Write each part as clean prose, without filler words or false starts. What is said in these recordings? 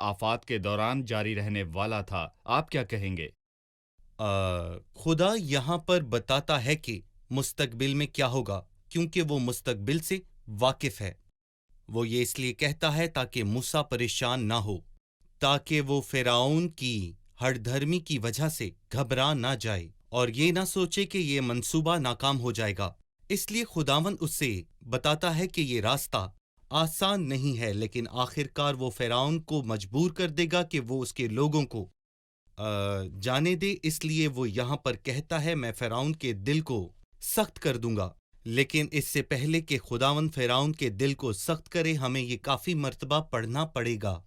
آفات کے دوران جاری رہنے والا تھا۔ آپ کیا کہیں گے؟ خدا یہاں پر بتاتا ہے کہ مستقبل میں کیا ہوگا کیونکہ وہ مستقبل سے واقف ہے۔ وہ یہ اس لیے کہتا ہے تاکہ موسیٰ پریشان نہ ہو، تاکہ وہ فرعون کی ہر دھرمی کی وجہ سے گھبرا نہ جائے اور یہ نہ سوچے کہ یہ منصوبہ ناکام ہو جائے گا۔ اس لیے خداوند اسے بتاتا ہے کہ یہ راستہ آسان نہیں ہے، لیکن آخرکار وہ فرعون کو مجبور کر دے گا کہ وہ اس کے لوگوں کو جانے دے۔ اس لیے وہ یہاں پر کہتا ہے میں فرعون کے دل کو سخت کر دوں گا، لیکن اس سے پہلے کہ خداوند فرعون کے دل کو سخت کرے ہمیں یہ کافی مرتبہ پڑھنا پڑے گا۔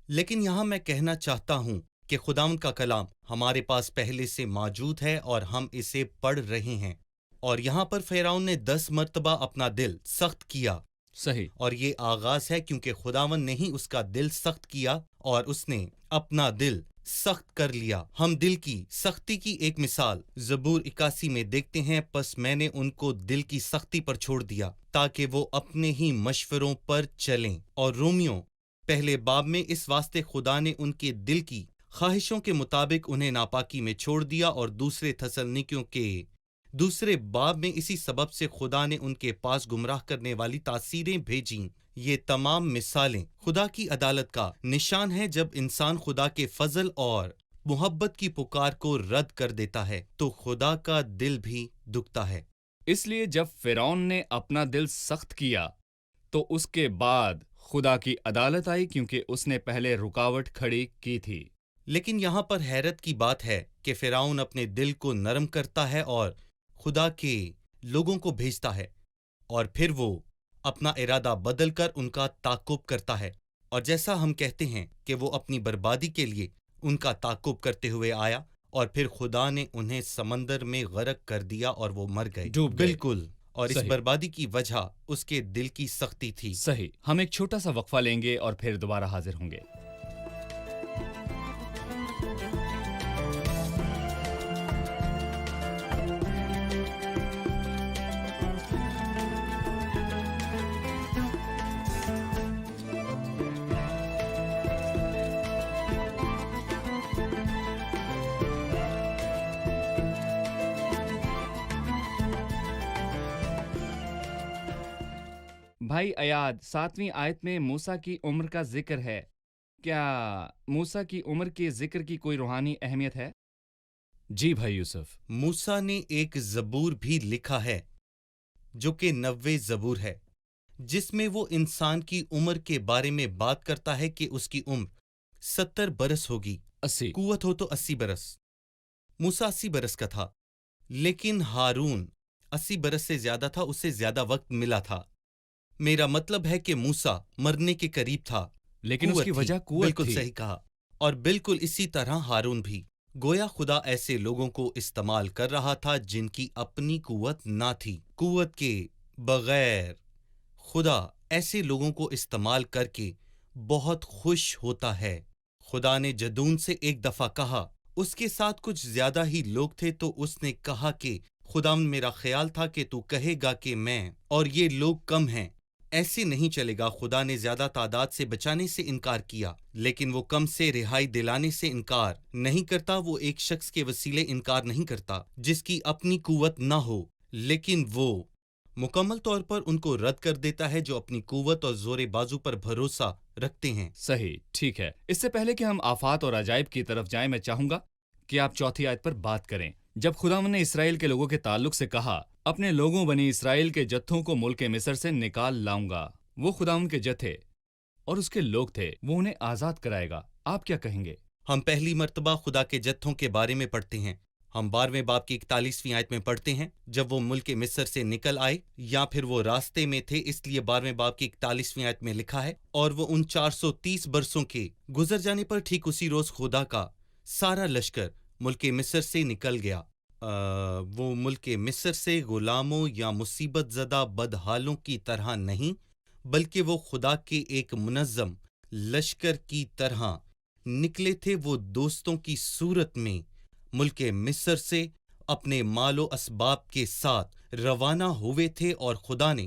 لیکن یہاں میں کہنا چاہتا ہوں کہ خداوند کا کلام ہمارے پاس پہلے سے موجود ہے اور ہم اسے پڑھ رہے ہیں، اور یہاں پر فرعون نے 10 مرتبہ اپنا دل سخت کیا۔ صحیح۔ اور یہ آغاز ہے کیونکہ خداوند نے ہی اس کا دل سخت کیا اور اس نے اپنا دل سخت کر لیا۔ ہم دل کی سختی کی ایک مثال زبور 81 میں دیکھتے ہیں، پس میں نے ان کو دل کی سختی پر چھوڑ دیا تاکہ وہ اپنے ہی مشوروں پر چلیں۔ اور رومیوں پہلے باب میں اس واسطے خدا نے ان کے دل کی خواہشوں کے مطابق انہیں ناپاکی میں چھوڑ دیا، اور دوسرے تھسلنیکیوں کے دوسرے باب میں اسی سبب سے خدا نے ان کے پاس گمراہ کرنے والی تاثیریں بھیجیں۔ یہ تمام مثالیں خدا کی عدالت کا نشان ہے۔ جب انسان خدا کے فضل اور محبت کی پکار کو رد کر دیتا ہے تو خدا کا دل بھی دکھتا ہے۔ اس لیے جب فرعون نے اپنا دل سخت کیا تو اس کے بعد خدا کی عدالت آئی کیونکہ اس نے پہلے رکاوٹ کھڑی کی تھی۔ لیکن یہاں پر حیرت کی بات ہے کہ فرعون اپنے دل کو نرم کرتا ہے اور خدا کے لوگوں کو بھیجتا ہے، اور پھر وہ اپنا ارادہ بدل کر ان کا تعاقب کرتا ہے، اور جیسا ہم کہتے ہیں کہ وہ اپنی بربادی کے لیے ان کا تعاقب کرتے ہوئے آیا، اور پھر خدا نے انہیں سمندر میں غرق کر دیا اور وہ مر گئے، ڈوب گئے۔ بالکل۔ اور اس صحیح۔ بربادی کی وجہ اس کے دل کی سختی تھی۔ صحیح۔ ہم ایک چھوٹا سا وقفہ لیں گے اور پھر دوبارہ حاضر ہوں گے۔ بھائی ایاد 7ویں آیت میں موسیٰ کی عمر کا ذکر ہے۔ کیا موسیٰ کی عمر کے ذکر کی کوئی روحانی اہمیت ہے؟ جی بھائی یوسف۔ موسیٰ نے ایک زبور بھی لکھا ہے جو کہ 90 زبور ہے، جس میں وہ انسان کی عمر کے بارے میں بات کرتا ہے کہ اس کی عمر 70 برس ہوگی، 80۔ قوت ہو تو 80 برس۔ موسیٰ 80 برس کا تھا، لیکن ہارون 80 برس سے زیادہ تھا، اسے زیادہ وقت ملا تھا۔ میرا مطلب ہے کہ موسیٰ مرنے کے قریب تھا، لیکن اس کی وجہ قوت بالکل تھی۔ صحیح کہا۔ اور بالکل اسی طرح ہارون بھی، گویا خدا ایسے لوگوں کو استعمال کر رہا تھا جن کی اپنی قوت نہ تھی۔ قوت کے بغیر خدا ایسے لوگوں کو استعمال کر کے بہت خوش ہوتا ہے۔ خدا نے جدون سے ایک دفعہ کہا، اس کے ساتھ کچھ زیادہ ہی لوگ تھے، تو اس نے کہا کہ خداوند میرا خیال تھا کہ تو کہے گا کہ میں اور یہ لوگ کم ہیں، ایسے نہیں چلے گا۔ خدا نے زیادہ تعداد سے بچانے سے انکار کیا، لیکن وہ کم سے رہائی دلانے سے انکار نہیں کرتا۔ وہ ایک شخص کے وسیلے انکار نہیں کرتا جس کی اپنی قوت نہ ہو، لیکن وہ مکمل طور پر ان کو رد کر دیتا ہے جو اپنی قوت اور زور بازو پر بھروسہ رکھتے ہیں۔ صحیح، ٹھیک ہے۔ اس سے پہلے کہ ہم آفات اور عجائب کی طرف جائیں، میں چاہوں گا کہ آپ 4 آیت پر بات کریں۔ جب خداوند نے اسرائیل کے لوگوں کے تعلق سے کہا، اپنے لوگوں بنی اسرائیل کے جتھوں کو ملک مصر سے نکال لاؤں گا، وہ خداوند کے جتھے اور اس کے لوگ تھے، وہ انہیں آزاد کرائے گا۔ آپ کیا کہیں گے؟ ہم پہلی مرتبہ خدا کے جتھوں کے بارے میں پڑھتے ہیں۔ ہم 12ویں باب کی 41ویں آیت میں پڑھتے ہیں، جب وہ ملک مصر سے نکل آئے، یا پھر وہ راستے میں تھے، اس لیے 12ویں باب کی 41ویں آیت میں لکھا ہے، اور وہ ان 430 برسوں کے گزر جانے پر ٹھیک اسی روز خدا کا سارا لشکر ملک مصر سے نکل گیا۔ وہ ملک مصر سے غلاموں یا مصیبت زدہ بدحالوں کی طرح نہیں، بلکہ وہ خدا کے ایک منظم لشکر کی طرح نکلے تھے۔ وہ دوستوں کی صورت میں ملک مصر سے اپنے مال و اسباب کے ساتھ روانہ ہوئے تھے، اور خدا نے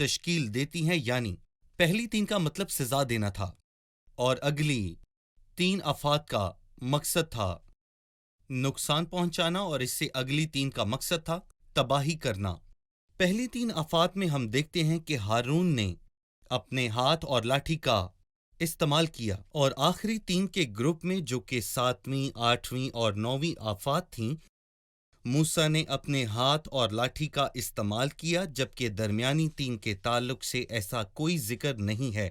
تشکیل دیتی ہیں، یعنی پہلی 3 کا مطلب سزا دینا تھا اور اگلی 3 آفات کا مقصد تھا نقصان پہنچانا، اور اس سے اگلی 3 کا مقصد تھا تباہی کرنا۔ پہلی 3 آفات میں ہم دیکھتے ہیں کہ ہارون نے اپنے ہاتھ اور لاٹھی کا استعمال کیا، اور آخری 3 کے گروپ میں جو کہ 7ویں، 8ویں اور 9ویں آفات تھیں، موسیٰ نے اپنے ہاتھ اور لاٹھی کا استعمال کیا، جبکہ درمیانی 3 کے تعلق سے ایسا کوئی ذکر نہیں ہے۔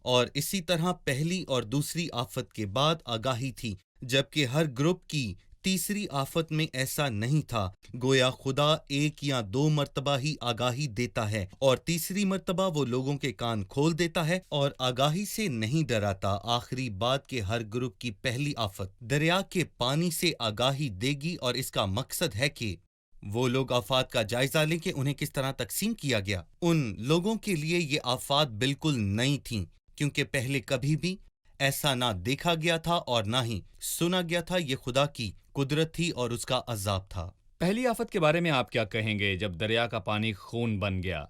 اور اسی طرح پہلی اور دوسری آفت کے بعد آگاہی تھی، جبکہ ہر گروپ کی تیسری آفت میں ایسا نہیں تھا۔ گویا خدا 1 یا 2 مرتبہ ہی آگاہی دیتا ہے، اور تیسری مرتبہ وہ لوگوں کے کان کھول دیتا ہے اور آگاہی سے نہیں ڈراتا۔ آخری بات کہ ہر گروپ کی پہلی آفت دریا کے پانی سے آگاہی دے گی، اور اس کا مقصد ہے کہ وہ لوگ آفات کا جائزہ لیں کہ انہیں کس طرح تقسیم کیا گیا۔ ان لوگوں کے لیے یہ آفات بالکل نئی تھیں، کیونکہ پہلے کبھی بھی ایسا نہ دیکھا گیا تھا اور نہ ہی سنا گیا تھا۔ یہ خدا کی قدرت تھی اور اس کا عذاب تھا۔ پہلی آفت کے بارے میں آپ کیا کہیں گے جب دریا کا پانی خون بن گیا؟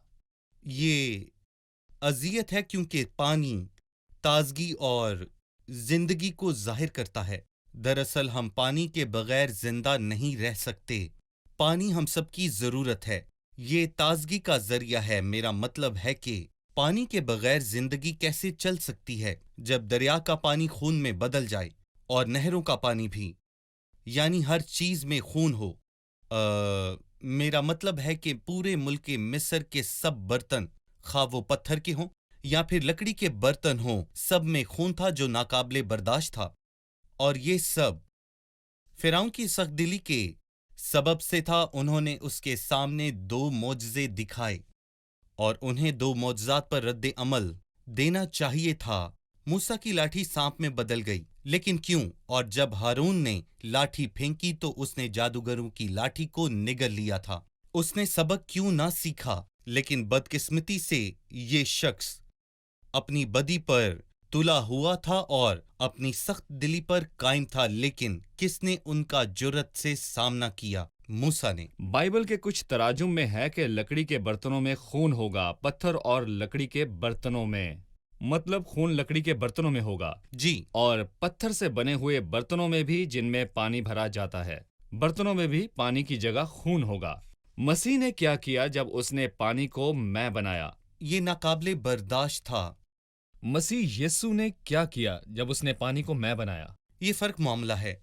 یہ اذیت ہے، کیونکہ پانی تازگی اور زندگی کو ظاہر کرتا ہے۔ دراصل ہم پانی کے بغیر زندہ نہیں رہ سکتے۔ پانی ہم سب کی ضرورت ہے۔ یہ تازگی کا ذریعہ ہے۔ میرا مطلب ہے کہ پانی کے بغیر زندگی کیسے چل سکتی ہے؟ جب دریا کا پانی خون میں بدل جائے اور نہروں کا پانی بھی، یعنی ہر چیز میں خون ہو۔ میرا مطلب ہے کہ پورے ملک مصر کے سب برتن، خواہ وہ پتھر کے ہوں یا پھر لکڑی کے برتن ہوں، سب میں خون تھا جو ناقابل برداشت تھا، اور یہ سب فرعون کی سخت دلی کے سبب سے تھا۔ انہوں نے اس کے سامنے 2 معجزے دکھائے، اور انہیں 2 معجزات پر رد عمل دینا چاہیے تھا۔ موسیٰ کی لاٹھی سانپ میں بدل گئی، لیکن کیوں؟ اور جب ہارون نے لاٹھی پھینکی تو اس نے جادوگروں کی لاٹھی کو نگل لیا تھا۔ اس نے سبق کیوں نہ سیکھا؟ لیکن بدقسمتی سے یہ شخص اپنی بدی پر تلا ہوا تھا اور اپنی سخت دلی پر قائم تھا، لیکن کس نے ان کا جرأت سے سامنا کیا؟ موسیٰ نے۔ بائبل کے کچھ تراجم میں ہے کہ لکڑی کے برتنوں میں خون ہوگا، پتھر اور لکڑی کے برتنوں میں، مطلب خون لکڑی کے برتنوں میں ہوگا جی، اور پتھر سے بنے ہوئے برتنوں میں بھی، جن میں پانی بھرا جاتا ہے، برتنوں میں بھی پانی کی جگہ خون ہوگا۔ مسیح نے کیا کیا جب اس نے پانی کو میں بنایا؟ یہ ناقابل برداشت تھا۔ مسیح یسو نے کیا کیا جب اس نے پانی کو میں بنایا؟ یہ فرق معاملہ ہے۔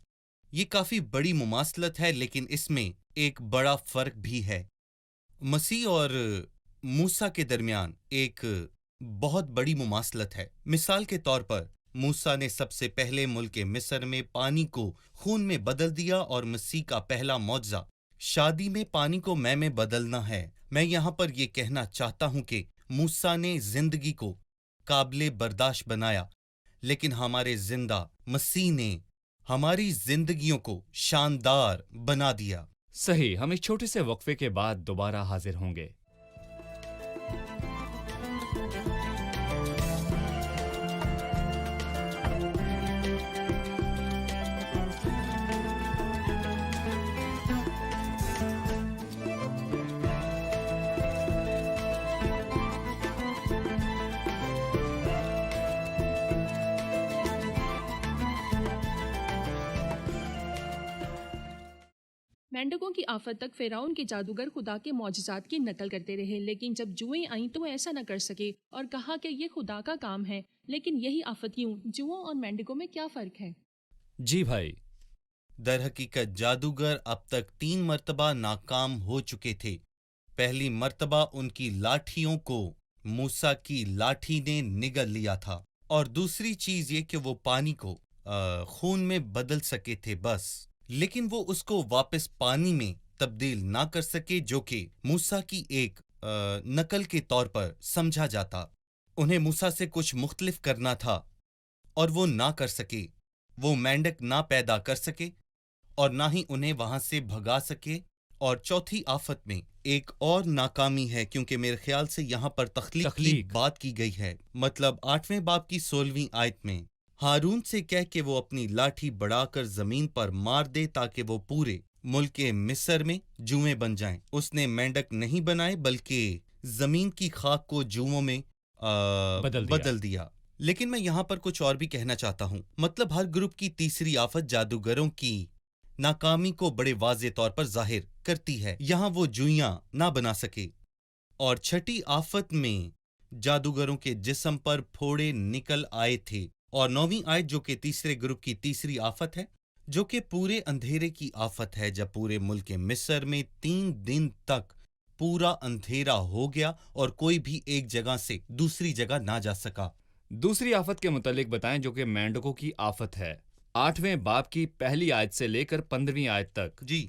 یہ کافی بڑی مماثلت ہے، لیکن اس میں ایک بڑا فرق بھی ہے۔ مسیح اور موسیٰ کے درمیان ایک بہت بڑی مماثلت ہے۔ مثال کے طور پر موسیٰ نے سب سے پہلے ملک مصر میں پانی کو خون میں بدل دیا، اور مسیح کا پہلا معجزہ شادی میں پانی کو میں بدلنا ہے۔ میں یہاں پر یہ کہنا چاہتا ہوں کہ موسیٰ نے زندگی کو قابل برداشت بنایا، لیکن ہمارے زندہ مسیح نے ہماری زندگیوں کو شاندار بنا دیا۔ صحیح، ہم ایک چھوٹے سے وقفے کے بعد دوبارہ حاضر ہوں گے۔ مینڈکوں کی آفت تک فرعون کے جادوگر خدا کے معجزات کی نقل کرتے رہے، لیکن جب جوئیں آئیں تو وہ ایسا نہ کر سکے اور کہا کہ یہ خدا کا کام ہے۔ لیکن یہی آفت کیوں؟ جوؤں اور مینڈکوں میں کیا فرق ہے؟ جی بھائی، در حقیقت جادوگر اب تک 3 مرتبہ ناکام ہو چکے تھے۔ پہلی مرتبہ ان کی لاٹھیوں کو موسیٰ کی لاٹھی نے نگل لیا تھا، اور دوسری چیز یہ کہ وہ پانی کو خون میں بدل سکے تھے بس، لیکن وہ اس کو واپس پانی میں تبدیل نہ کر سکے، جو کہ موسیٰ کی ایک نقل کے طور پر سمجھا جاتا۔ انہیں موسیٰ سے کچھ مختلف کرنا تھا اور وہ نہ کر سکے۔ وہ مینڈک نہ پیدا کر سکے اور نہ ہی انہیں وہاں سے بھگا سکے۔ اور چوتھی آفت میں ایک اور ناکامی ہے، کیونکہ میرے خیال سے یہاں پر تخلیق کی بات کی گئی ہے۔ مطلب 8ویں باب کی 16ویں آیت میں ہارون سے کہہ کہ وہ اپنی لاٹھی بڑھا کر زمین پر مار دے تاکہ وہ پورے ملک مصر میں جوئیں بن جائیں۔ اس نے مینڈک نہیں بنائے بلکہ زمین کی خاک کو جوؤں میں بدل دیا۔ لیکن میں یہاں پر کچھ اور بھی کہنا چاہتا ہوں، مطلب ہر گروپ کی تیسری آفت جادوگروں کی ناکامی کو بڑے واضح طور پر ظاہر کرتی ہے، یہاں وہ جوئیاں نہ بنا سکے، اور چھٹی آفت میں جادوگروں کے جسم پر پھوڑے نکل آئے تھے، اور نویں آیت جو کہ تیسرے گروپ کی تیسری آفت ہے، جو کہ پورے اندھیرے کی آفت ہے، جب پورے ملک مصر میں 3 دن تک پورا اندھیرا ہو گیا اور کوئی بھی ایک جگہ سے دوسری جگہ نہ جا سکا۔ دوسری آفت کے متعلق بتائیں جو کہ مینڈکوں کی آفت ہے، 8ویں باب کی پہلی آیت سے لے کر 15ویں آیت تک۔ جی،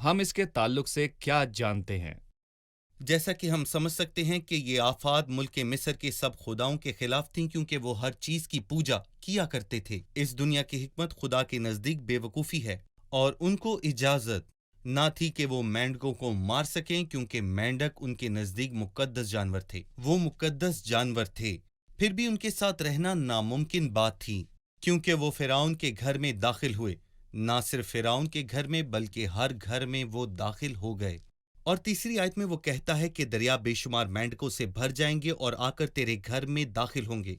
ہم اس کے تعلق سے کیا جانتے ہیں؟ جیسا کہ ہم سمجھ سکتے ہیں کہ یہ آفات ملک مصر کے سب خداؤں کے خلاف تھیں، کیونکہ وہ ہر چیز کی پوجا کیا کرتے تھے۔ اس دنیا کی حکمت خدا کے نزدیک بے وقوفی ہے، اور ان کو اجازت نہ تھی کہ وہ مینڈکوں کو مار سکیں، کیونکہ مینڈک ان کے نزدیک مقدس جانور تھے۔ وہ مقدس جانور تھے، پھر بھی ان کے ساتھ رہنا ناممکن بات تھی، کیونکہ وہ فرعون کے گھر میں داخل ہوئے۔ نہ صرف فرعون کے گھر میں بلکہ ہر گھر میں وہ داخل ہو گئے۔ اور تیسری آیت میں وہ کہتا ہے کہ دریا بے شمار مینڈکوں سے بھر جائیں گے اور آ کر تیرے گھر میں داخل ہوں گے،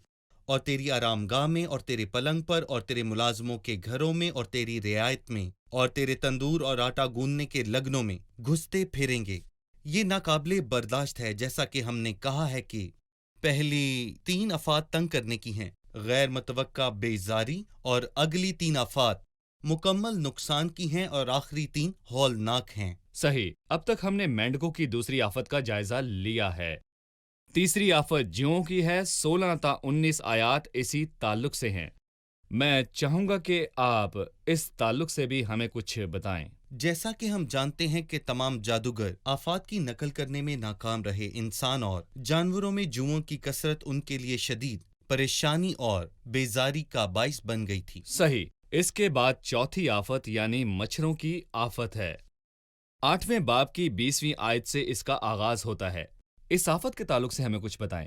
اور تیری آرام گاہ میں، اور تیرے پلنگ پر، اور تیرے ملازموں کے گھروں میں، اور تیری رعایت میں، اور تیرے تندور اور آٹا گوندنے کے لگنوں میں گھستے پھریں گے۔ یہ ناقابل برداشت ہے، جیسا کہ ہم نے کہا ہے کہ پہلی 3 آفات تنگ کرنے کی ہیں، غیر متوقع بیزاری، اور اگلی 3 آفات مکمل نقصان کی ہیں، اور آخری 3 ہولناک ہیں۔ صحیح، اب تک ہم نے مینڈکوں کی دوسری آفت کا جائزہ لیا ہے۔ تیسری آفت جیوؤں کی ہے، 16 تا 19 آیات اسی تعلق سے ہیں۔ میں چاہوں گا کہ آپ اس تعلق سے بھی ہمیں کچھ بتائیں۔ جیسا کہ ہم جانتے ہیں کہ تمام جادوگر آفات کی نقل کرنے میں ناکام رہے، انسان اور جانوروں میں جوؤں کی کثرت ان کے لیے شدید پریشانی اور بیزاری کا باعث بن گئی تھی۔ صحیح، اس کے بعد چوتھی آفت یعنی مچھروں کی آفت ہے۔ 8ویں باب کی 20ویں آیت سے اس کا آغاز ہوتا ہے۔ اس آفت کے تعلق سے ہمیں کچھ بتائیں۔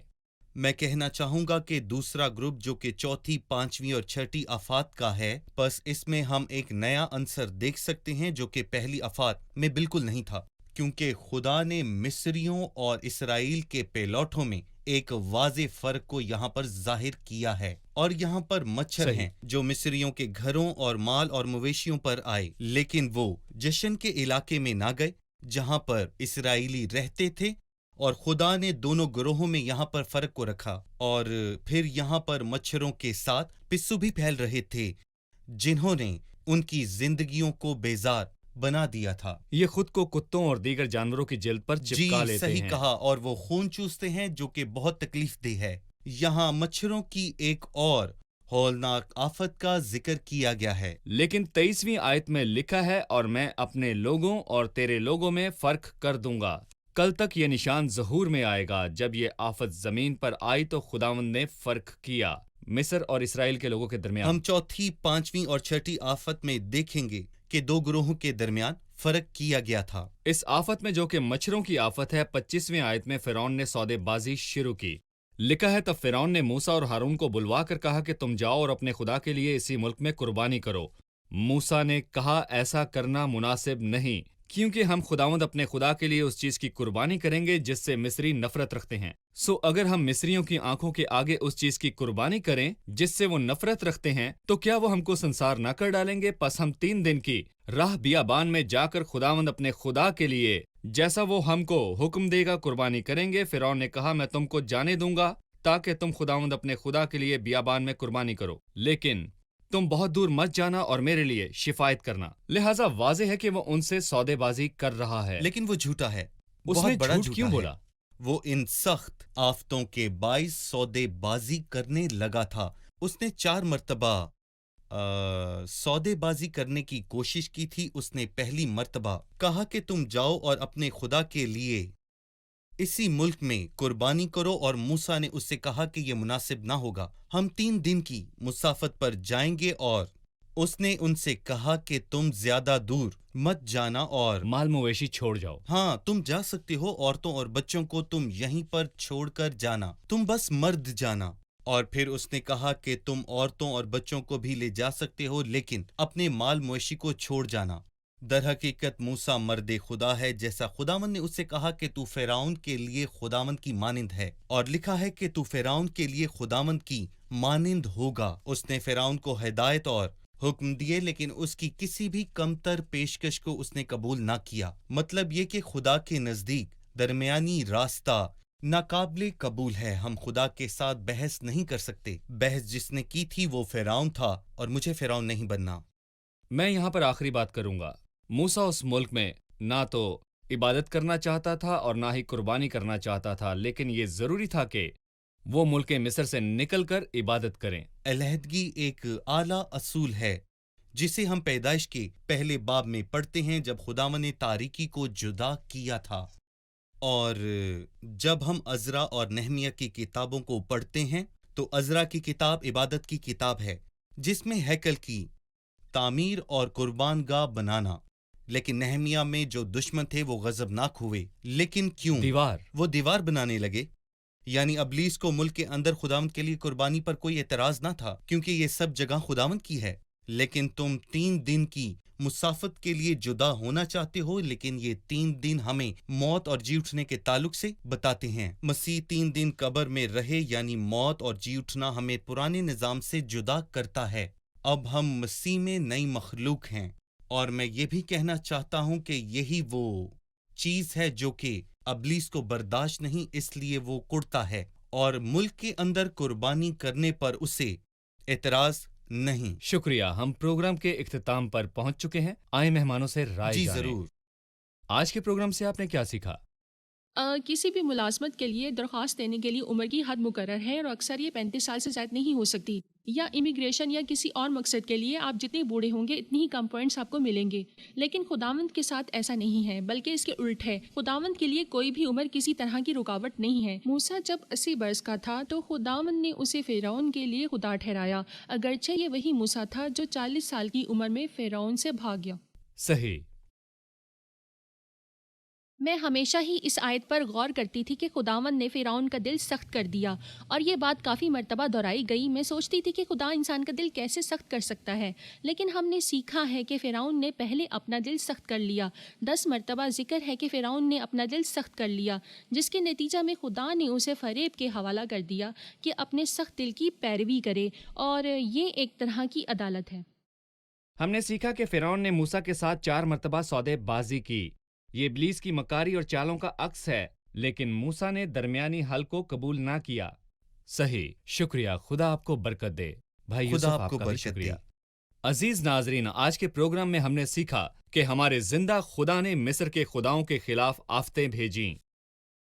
میں کہنا چاہوں گا کہ دوسرا گروپ جو کہ چوتھی، 5ویں اور 6ٹھی آفات کا ہے، بس اس میں ہم ایک نیا عنصر دیکھ سکتے ہیں جو کہ پہلی آفات میں بالکل نہیں تھا، کیونکہ خدا نے مصریوں اور اسرائیل کے پیلوٹوں میں ایک واضح فرق کو یہاں پر ظاہر کیا ہے، اور یہاں پر مچھر صحیح۔ ہیں جو مصریوں کے گھروں اور مال اور مویشیوں پر آئے، لیکن وہ جشن کے علاقے میں نہ گئے جہاں پر اسرائیلی رہتے تھے، اور خدا نے دونوں گروہوں میں یہاں پر فرق کو رکھا، اور پھر یہاں پر مچھروں کے ساتھ پسو بھی پھیل رہے تھے جنہوں نے ان کی زندگیوں کو بیزار بنا دیا تھا۔ یہ خود کو کتوں اور دیگر جانوروں کی جلد پر چپکا لیتے صحیح ہیں۔ کہا، اور وہ خون چوستے ہیں جو کہ بہت تکلیف دہ ہے۔ یہاں مچھروں کی ایک اور ہولناک آفت کا ذکر کیا گیا ہے۔ لیکن 23ویں آیت میں لکھا ہے، اور میں اپنے لوگوں اور تیرے لوگوں میں فرق کر دوں گا۔ کل تک یہ نشان ظہور میں آئے گا۔ جب یہ آفت زمین پر آئی تو خداوند نے فرق کیا مصر اور اسرائیل کے لوگوں کے درمیان۔ ہم چوتھی، 5ویں اور 6ٹھی آفت میں دیکھیں گے کہ 2 گروہوں کے درمیان فرق کیا گیا تھا۔ اس آفت میں جو کہ مچھروں کی آفت ہے، 25ویں آیت میں فرعون نے سودے بازی شروع کی۔ لکھا ہے، تب فرعون نے موسیٰ اور ہارون کو بلوا کر کہا کہ تم جاؤ اور اپنے خدا کے لیے اسی ملک میں قربانی کرو۔ موسیٰ نے کہا ایسا کرنا مناسب نہیں، کیونکہ ہم خداوند اپنے خدا کے لیے اس چیز کی قربانی کریں گے جس سے مصری نفرت رکھتے ہیں۔ اگر ہم مصریوں کی آنکھوں کے آگے اس چیز کی قربانی کریں جس سے وہ نفرت رکھتے ہیں تو کیا وہ ہم کو سنسار نہ کر ڈالیں گے؟ پس ہم 3 دن کی راہ بیابان میں جا کر خداوند اپنے خدا کے لیے جیسا وہ ہم کو حکم دے گا قربانی کریں گے۔ فرعون نے کہا، میں تم کو جانے دوں گا تاکہ تم خداوند اپنے خدا کے لیے بیابان میں قربانی کرو، لیکن تم بہت دور مت جانا اور میرے لیے شفایت کرنا۔ لہٰذا واضح ہے کہ وہ ان سے سودے بازی کر رہا ہے۔ لیکن وہ جھوٹا ہے، اس بہت نے بڑا جھوٹ جھوٹا کیوں ہے۔ بولا؟ وہ ان سخت آفتوں کے باعث سودے بازی کرنے لگا تھا۔ اس نے 4 مرتبہ سودے بازی کرنے کی کوشش کی تھی۔ اس نے پہلی مرتبہ کہا کہ تم جاؤ اور اپنے خدا کے لیے اسی ملک میں قربانی کرو، اور موسیٰ نے اس سے کہا کہ یہ مناسب نہ ہوگا، ہم 3 دن کی مسافت پر جائیں گے، اور اس نے ان سے کہا کہ تم زیادہ دور مت جانا، اور مال مویشی چھوڑ جاؤ۔ ہاں، تم جا سکتے ہو، عورتوں اور بچوں کو تم یہیں پر چھوڑ کر جانا، تم بس مرد جانا۔ اور پھر اس نے کہا کہ تم عورتوں اور بچوں کو بھی لے جا سکتے ہو، لیکن اپنے مال مویشی کو چھوڑ جانا۔ در حقیقت موسیٰ مرد خدا ہے، جیسا خداوند نے اس سے کہا کہ تو فرعون کے لیے خداوند کی مانند ہے، اور لکھا ہے کہ تو فرعون کے لیے خداوند کی مانند ہوگا۔ اس نے فرعون کو ہدایت اور حکم دیے، لیکن اس کی کسی بھی کمتر پیشکش کو اس نے قبول نہ کیا۔ مطلب یہ کہ خدا کے نزدیک درمیانی راستہ ناقابل قبول ہے۔ ہم خدا کے ساتھ بحث نہیں کر سکتے۔ بحث جس نے کی تھی وہ فرعون تھا، اور مجھے فرعون نہیں بننا۔ میں یہاں پر آخری بات کروں گا۔ موسیٰ اس ملک میں نہ تو عبادت کرنا چاہتا تھا اور نہ ہی قربانی کرنا چاہتا تھا، لیکن یہ ضروری تھا کہ وہ ملک مصر سے نکل کر عبادت کریں۔ علیحدگی ایک اعلیٰ اصول ہے جسے ہم پیدائش کے پہلے باب میں پڑھتے ہیں، جب خداوند نے تاریکی کو جدا کیا تھا۔ اور جب ہم عزرا اور نہمیہ کی کتابوں کو پڑھتے ہیں تو عزرا کی کتاب عبادت کی کتاب ہے، جس میں ہیکل کی تعمیر اور قربان گاہ بنانا، لیکن نہمیہ میں جو دشمن تھے وہ غضبناک ہوئے۔ لیکن کیوں؟ وہ دیوار بنانے لگے۔ یعنی ابلیس کو ملک کے اندر خداوند کے لیے قربانی پر کوئی اعتراض نہ تھا، کیونکہ یہ سب جگہ خداوند کی ہے۔ لیکن تم 3 دن کی مسافت کے لیے جدا ہونا چاہتے ہو، لیکن یہ 3 دن ہمیں موت اور جی اٹھنے کے تعلق سے بتاتے ہیں۔ مسیح 3 دن قبر میں رہے، یعنی موت اور جی اٹھنا ہمیں پرانے نظام سے جدا کرتا ہے۔ اب ہم مسیح میں نئی مخلوق ہیں، اور میں یہ بھی کہنا چاہتا ہوں کہ یہی وہ چیز ہے جو کہ ابلیس کو برداشت نہیں، اس لیے وہ کڑتا ہے، اور ملک کے اندر قربانی کرنے پر اسے اعتراض نہیں۔ شکریہ، ہم پروگرام کے اختتام پر پہنچ چکے ہیں۔ آئے مہمانوں سے رائے جی جانیں۔ ضرور۔ آج کے پروگرام سے آپ نے کیا سیکھا؟ کسی بھی ملازمت کے لیے درخواست دینے کے لیے عمر کی حد مقرر ہے، اور اکثر یہ 35 سال سے زائد نہیں ہو سکتی، یا امیگریشن یا کسی اور مقصد کے لیے آپ جتنے بوڑھے ہوں گے اتنی ہی کم پوائنٹس آپ کو ملیں گے۔ لیکن خداوند کے ساتھ ایسا نہیں ہے، بلکہ اس کے الٹ ہے۔ خداوند کے لیے کوئی بھی عمر کسی طرح کی رکاوٹ نہیں ہے۔ موسیٰ جب 80 برس کا تھا تو خداوند نے اسے فرعون کے لیے خدا ٹھہرایا، اگرچہ یہ وہی موسیٰ تھا جو 40 سال کی عمر میں فرعون سے بھاگ گیا۔ صحیح۔ میں ہمیشہ ہی اس آیت پر غور کرتی تھی کہ خداوند نے فرعون کا دل سخت کر دیا، اور یہ بات کافی مرتبہ دہرائی گئی۔ میں سوچتی تھی کہ خدا انسان کا دل کیسے سخت کر سکتا ہے، لیکن ہم نے سیکھا ہے کہ فرعون نے پہلے اپنا دل سخت کر لیا۔ 10 مرتبہ ذکر ہے کہ فرعون نے اپنا دل سخت کر لیا، جس کے نتیجہ میں خدا نے اسے فریب کے حوالہ کر دیا کہ اپنے سخت دل کی پیروی کرے، اور یہ ایک طرح کی عدالت ہے۔ ہم نے سیکھا کہ فرعون نے موسیٰ کے ساتھ 4 مرتبہ سودے بازی کی۔ یہ ابلیس کی مکاری اور چالوں کا عکس ہے، لیکن موسیٰ نے درمیانی حل کو قبول نہ کیا۔ صحیح، شکریہ، خدا آپ کو برکت دے۔ بھائی یوسف، خدا آپ کو کا بھی برکت شکریہ۔ دے۔ عزیز ناظرین، آج کے پروگرام میں ہم نے سیکھا کہ ہمارے زندہ خدا نے مصر کے خداؤں کے خلاف آفتیں بھیجیں،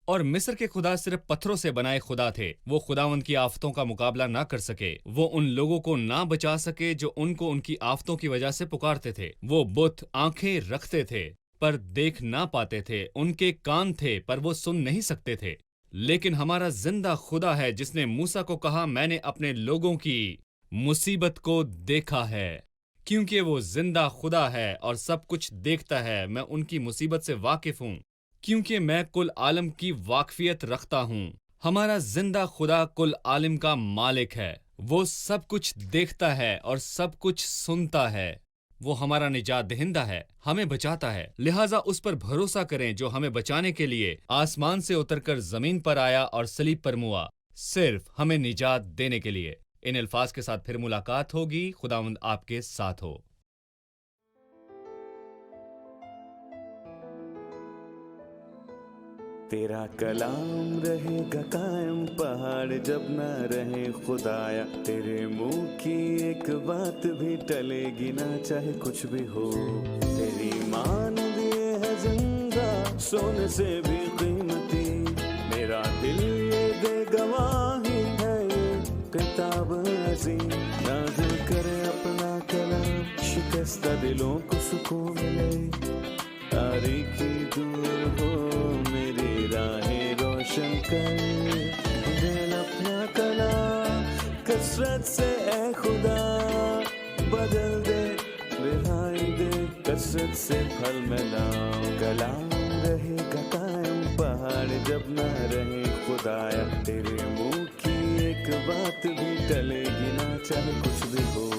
اور مصر کے خدا صرف پتھروں سے بنائے خدا تھے۔ وہ خداوند کی آفتوں کا مقابلہ نہ کر سکے، وہ ان لوگوں کو نہ بچا سکے جو ان کو ان کی آفتوں کی وجہ سے پکارتے تھے۔ وہ بت آنکھیں رکھتے تھے پر دیکھ نہ پاتے تھے، ان کے کان تھے پر وہ سن نہیں سکتے تھے، لیکن ہمارا زندہ خدا ہے جس نے موسیٰ کو کہا، میں نے اپنے لوگوں کی مصیبت کو دیکھا ہے۔ کیونکہ وہ زندہ خدا ہے اور سب کچھ دیکھتا ہے، میں ان کی مصیبت سے واقف ہوں، کیونکہ میں کل عالم کی واقفیت رکھتا ہوں۔ ہمارا زندہ خدا کل عالم کا مالک ہے، وہ سب کچھ دیکھتا ہے اور سب کچھ سنتا ہے۔ وہ ہمارا نجات دہندہ ہے، ہمیں بچاتا ہے، لہٰذا اس پر بھروسہ کریں جو ہمیں بچانے کے لیے آسمان سے اتر کر زمین پر آیا اور صلیب پر موا، صرف ہمیں نجات دینے کے لیے۔ ان الفاظ کے ساتھ پھر ملاقات ہوگی۔ خداوند آپ کے ساتھ ہو۔ تیرا کلام رہے گا قائم، پہاڑ جب نہ رہے خدایا، تیرے منہ کی ایک بات بھی ٹلے گی نہ، چاہے کچھ بھی ہو۔ تیری مانند یہ ہے زندہ، سونے سے بھی قیمتی، میرا دل یہ دے گواہی ہے، یہ کتاب عظیم نازل کرے اپنا کلام، شکستہ دلوں کو سکون ملے، تاریکی دور ہو میری راہیں روشن کر، دل اپنا کلام کثرت سے اے خدا بدل دے، رہائی دے کثرت سے پھل ملاؤ۔ کلام رہے گا قائم، پہاڑ جب نہ رہے خدایا، تیرے منہ کی ایک بات بھی ٹلے گی نہ، چاہے کچھ بھی ہو۔